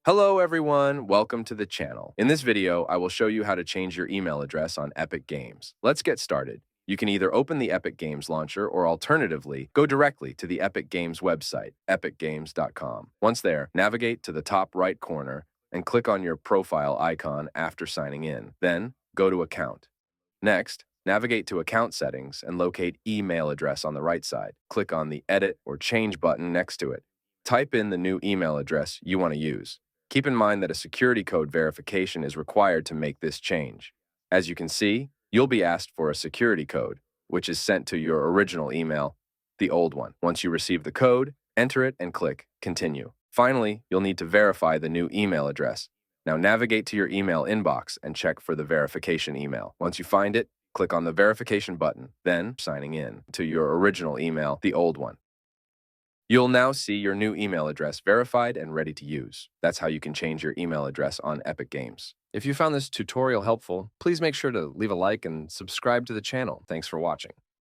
Hello everyone, welcome to the channel. In this video, I will show you how to change your email address on Epic Games. Let's get started. You can either open the Epic Games launcher or alternatively, go directly to the Epic Games website, epicgames.com. Once there, navigate to the top right corner and click on your profile icon after signing in. Then, go to Account. Next, navigate to Account Settings and locate Email Address on the right side. Click on the Edit or Change button next to it. Type in the new email address you want to use. Keep in mind that a security code verification is required to make this change. As you can see, you'll be asked for a security code, which is sent to your original email, the old one. Once you receive the code, enter it and click Continue. Finally, you'll need to verify the new email address. Now navigate to your email inbox and check for the verification email. Once you find it, click on the verification button, then signing in to your original email, the old one. You'll now see your new email address verified and ready to use. That's how you can change your email address on Epic Games. If you found this tutorial helpful, please make sure to leave a like and subscribe to the channel. Thanks for watching.